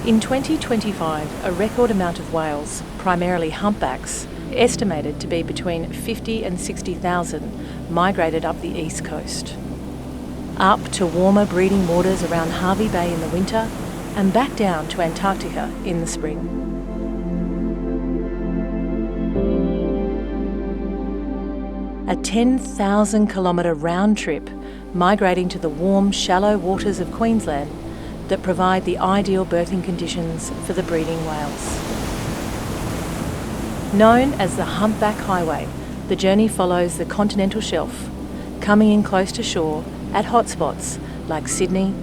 In 2025, a record amount of whales, primarily humpbacks, estimated to be between 50 and 60,000, migrated up the east coast. Up to warmer breeding waters around Hervey Bay in the winter and back down to Antarctica in the spring. A 10,000 kilometre round trip migrating to the warm, shallow waters of Queensland that provide the ideal birthing conditions for the breeding whales. Known as the Humpback Highway, the journey follows the continental shelf, coming in close to shore at hotspots like Sydney,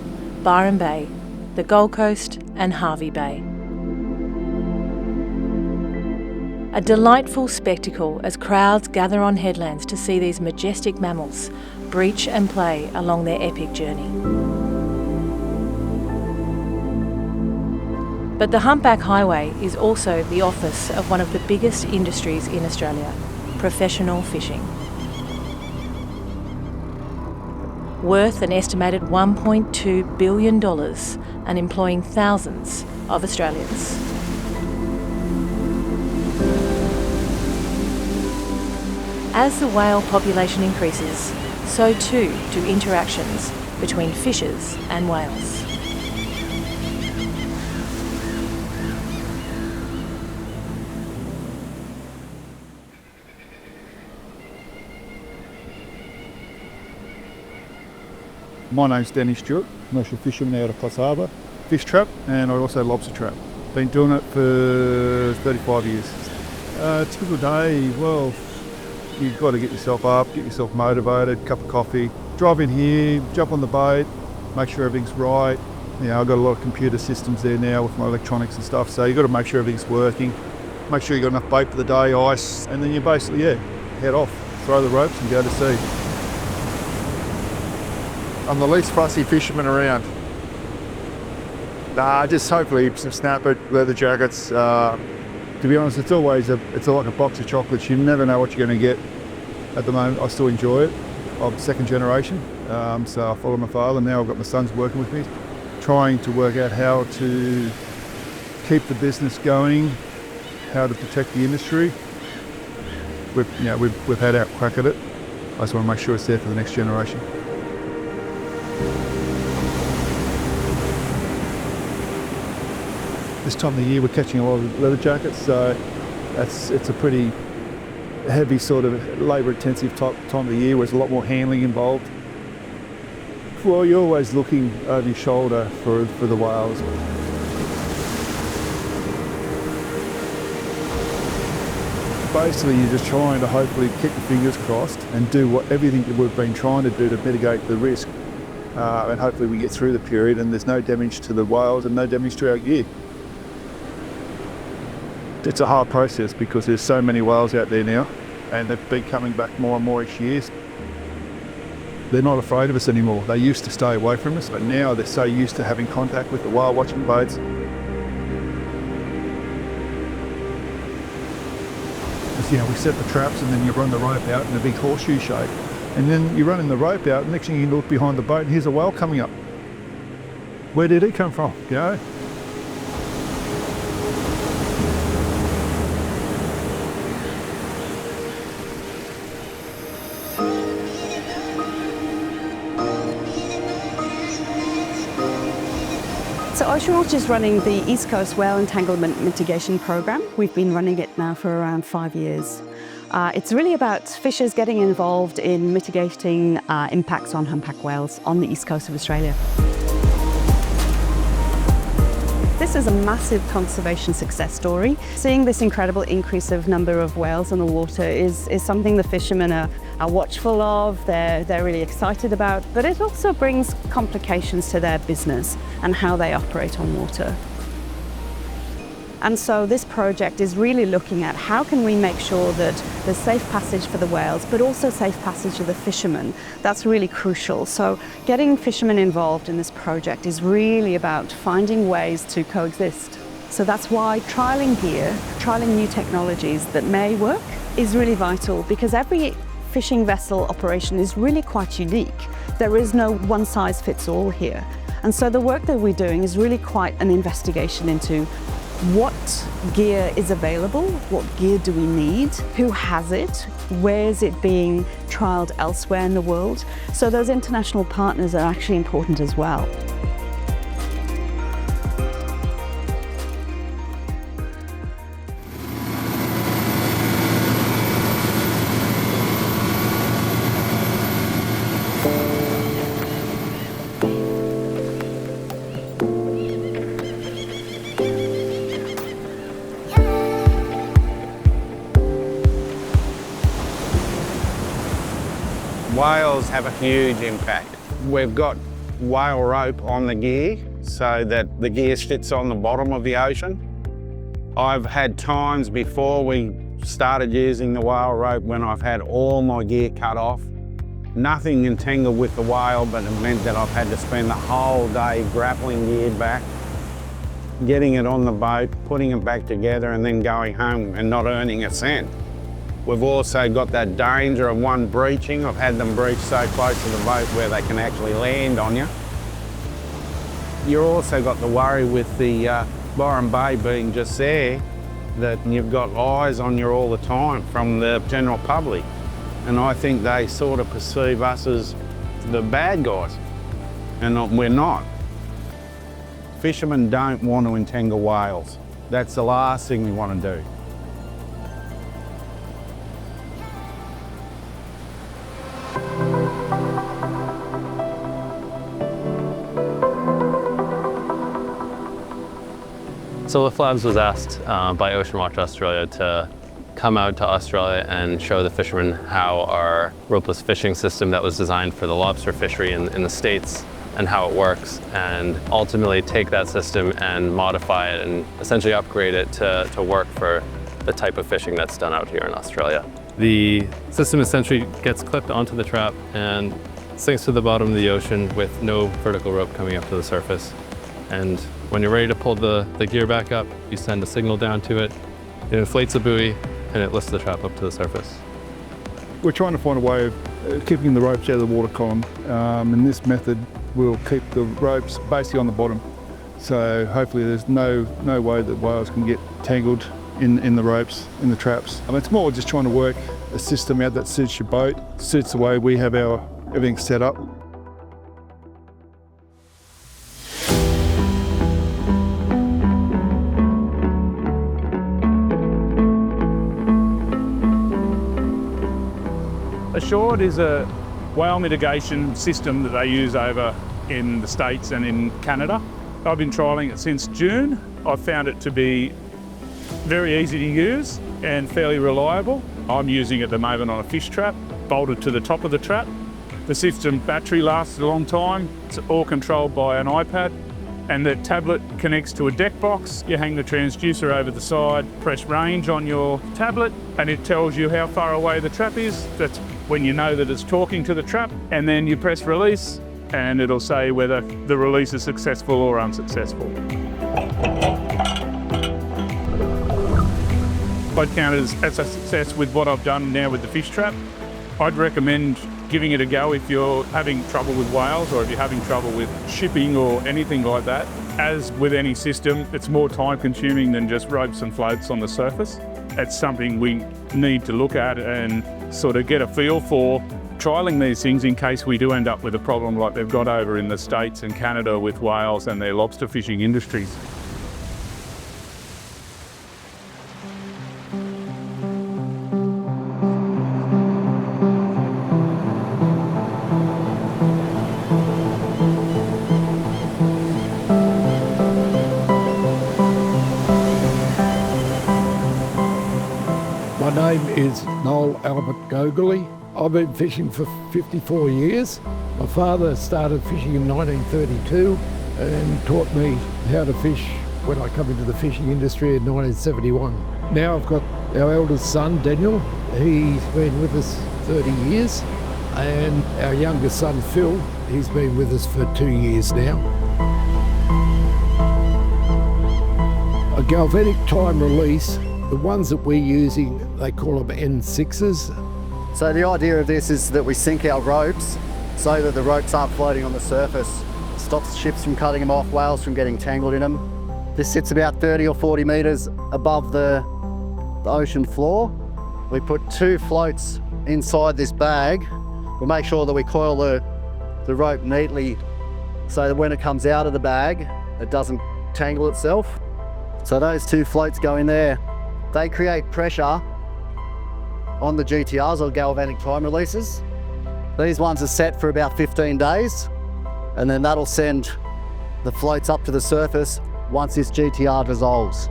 Byron Bay, the Gold Coast and Hervey Bay. A delightful spectacle as crowds gather on headlands to see these majestic mammals breach and play along their epic journey. But the Humpback Highway is also the office of one of the biggest industries in Australia, professional fishing. Worth an estimated $1.2 billion and employing thousands of Australians. As the whale population increases, so too do interactions between fishers and whales. My name's Danny Stewart, commercial fisherman out of Coffs Harbour, fish trap and I also lobster trap. Been doing it for 35 years. Typical day, well, you've got to get yourself up, get yourself motivated, cup of coffee, drive in here, jump on the boat, make sure everything's right. You know, I've got a lot of computer systems there now with my electronics and stuff, so you've got to make sure everything's working, make sure you've got enough bait for the day, ice, and then you basically, head off, throw the ropes and go to sea. I'm the least fussy fisherman around. Just hopefully some snapper, leather jackets. To be honest, it's like a box of chocolates. You never know what you're going to get. At the moment, I still enjoy it. I'm second generation, so I follow my father. Now I've got my sons working with me, trying to work out how to keep the business going, how to protect the industry. We've had our crack at it. I just want to make sure it's there for the next generation. This time of the year we're catching a lot of leather jackets, so it's a pretty heavy sort of labour-intensive time of the year where there's a lot more handling involved. Well, you're always looking over your shoulder for the whales. Basically, you're just trying to hopefully keep your fingers crossed and do everything that we've been trying to do to mitigate the risk. And hopefully we get through the period and there's no damage to the whales and no damage to our gear. It's a hard process because there's so many whales out there now and they've been coming back more and more each year. They're not afraid of us anymore. They used to stay away from us, but now they're so used to having contact with the whale watching boats. We set the traps and then you run the rope out in a big horseshoe shape. And then you're running the rope out, and next thing you look behind the boat and here's a whale coming up. Where did he come from, So OceanWatch is running the East Coast Whale Entanglement Mitigation program. We've been running it now for around 5 years. It's really about fishers getting involved in mitigating impacts on humpback whales on the east coast of Australia. This is a massive conservation success story. Seeing this incredible increase of number of whales in the water is something the fishermen are watchful of, they're really excited about, but it also brings complications to their business and how they operate on water. And so this project is really looking at how can we make sure that there's safe passage for the whales, but also safe passage for the fishermen. That's really crucial. So getting fishermen involved in this project is really about finding ways to coexist. So that's why trialling gear, trialling new technologies that may work is really vital, because every fishing vessel operation is really quite unique. There is no one size fits all here. And so the work that we're doing is really quite an investigation into what gear is available, what gear do we need, who has it, where is it being trialled elsewhere in the world. So those international partners are actually important as well. Whales have a huge impact. We've got whale rope on the gear so that the gear sits on the bottom of the ocean. I've had times before we started using the whale rope when I've had all my gear cut off. Nothing entangled with the whale, but it meant that I've had to spend the whole day grappling gear back, getting it on the boat, putting it back together and then going home and not earning a cent. We've also got that danger of one breaching. I've had them breach so close to the boat where they can actually land on you. You've also got the worry with the Byron Bay being just there, that you've got eyes on you all the time from the general public. And I think they sort of perceive us as the bad guys, and we're not. Fishermen don't want to entangle whales. That's the last thing we want to do. So Lift Labs was asked by OceanWatch Australia to come out to Australia and show the fishermen how our ropeless fishing system that was designed for the lobster fishery in the States and how it works, and ultimately take that system and modify it and essentially upgrade it to work for the type of fishing that's done out here in Australia. The system essentially gets clipped onto the trap and sinks to the bottom of the ocean with no vertical rope coming up to the surface. And when you're ready to pull the gear back up, you send a signal down to it, it inflates the buoy, and it lifts the trap up to the surface. We're trying to find a way of keeping the ropes out of the water column, and this method will keep the ropes basically on the bottom. So hopefully there's no way that whales can get tangled in the ropes, in the traps. It's more just trying to work a system out that suits your boat, suits the way we have everything set up. Assured is a whale mitigation system that they use over in the States and in Canada. I've been trialling it since June. I've found it to be very easy to use and fairly reliable. I'm using it at the moment on a fish trap, bolted to the top of the trap. The system battery lasts a long time. It's all controlled by an iPad, and the tablet connects to a deck box. You hang the transducer over the side, press range on your tablet, and it tells you how far away the trap is. That's when you know that it's talking to the trap, and then you press release and it'll say whether the release is successful or unsuccessful. I'd count it as a success with what I've done now with the fish trap. I'd recommend giving it a go if you're having trouble with whales or if you're having trouble with shipping or anything like that. As with any system, it's more time consuming than just ropes and floats on the surface. It's something we need to look at and sort of get a feel for, trialling these things in case we do end up with a problem like they've got over in the States and Canada with whales and their lobster fishing industries. My name is Noel Albert Gogley. I've been fishing for 54 years. My father started fishing in 1932 and taught me how to fish when I come into the fishing industry in 1971. Now I've got our eldest son, Daniel. He's been with us 30 years. And our youngest son, Phil, he's been with us for 2 years now. A galvanic time release, the ones that we're using, they call them N6s. So the idea of this is that we sink our ropes so that the ropes aren't floating on the surface. stops ships from cutting them off, whales from getting tangled in them. This sits about 30 or 40 metres above the ocean floor. We put 2 floats inside this bag. We'll make sure that we coil the rope neatly so that when it comes out of the bag, it doesn't tangle itself. So those 2 floats go in there. They create pressure on the GTRs, or galvanic time releases. These ones are set for about 15 days, and then that'll send the floats up to the surface once this GTR dissolves.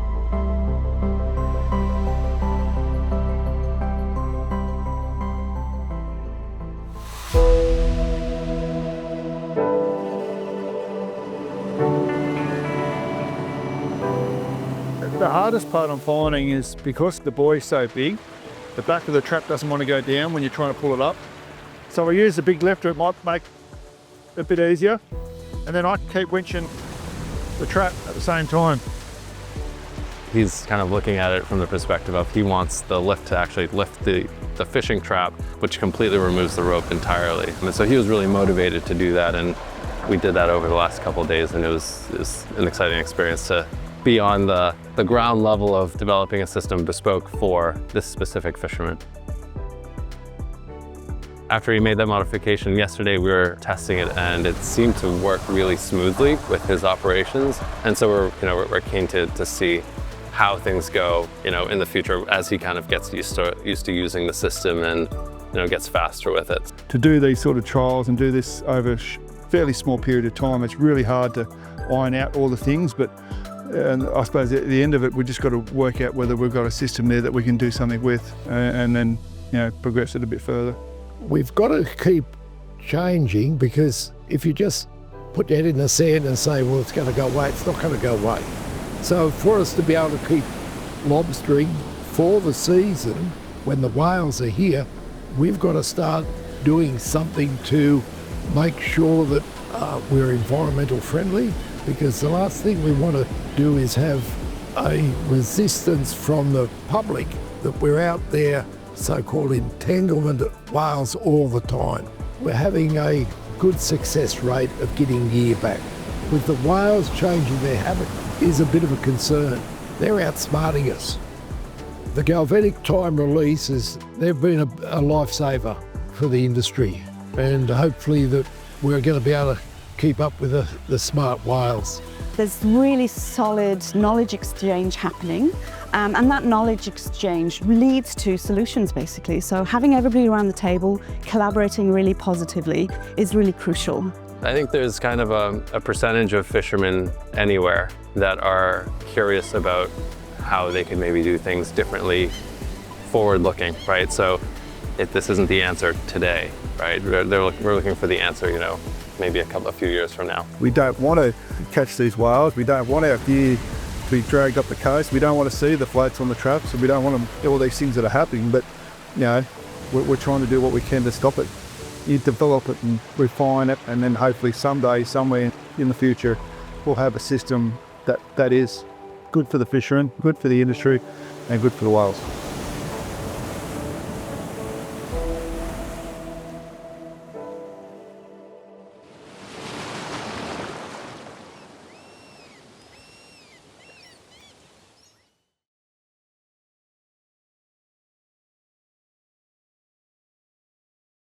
The hardest part I'm finding is because the buoy's so big, the back of the trap doesn't want to go down when you're trying to pull it up. So I use the big lifter, it might make it a bit easier. And then I keep winching the trap at the same time. He's kind of looking at it from the perspective of he wants the lift to actually lift the fishing trap, which completely removes the rope entirely. And so he was really motivated to do that, and we did that over the last couple of days, and it was an exciting experience to be on the ground level of developing a system bespoke for this specific fisherman. After he made that modification yesterday, we were testing it, and it seemed to work really smoothly with his operations. And so we're keen to see how things go, in the future as he kind of gets used to using the system and gets faster with it. To do these sort of trials and do this over a fairly small period of time, it's really hard to iron out all the things, but and I suppose at the end of it, we've just got to work out whether we've got a system there that we can do something with, and then progress it a bit further. We've got to keep changing, because if you just put that in the sand and say, well, it's going to go away, it's not going to go away. So for us to be able to keep lobstering for the season, when the whales are here, we've got to start doing something to make sure that we're environmental friendly, because the last thing we want to do is have a resistance from the public that we're out there so-called entanglement whales all the time. We're having a good success rate of getting gear back. With the whales changing their habit is a bit of a concern. They're outsmarting us. The galvanic time releases, they've been a lifesaver for the industry, and hopefully that we're going to be able to keep up with the smart whales. There's really solid knowledge exchange happening, and that knowledge exchange leads to solutions, basically. So having everybody around the table collaborating really positively is really crucial. I think there's kind of a percentage of fishermen anywhere that are curious about how they can maybe do things differently, forward-looking, right? So if this isn't the answer today, right? We're looking for the answer, maybe a few years from now. We don't want to catch these whales. We don't want our gear to be dragged up the coast. We don't want to see the floats on the traps, and we don't want all these things that are happening. But we're trying to do what we can to stop it. You develop it and refine it, and then hopefully someday, somewhere in the future, we'll have a system that is good for the fishermen, good for the industry, and good for the whales.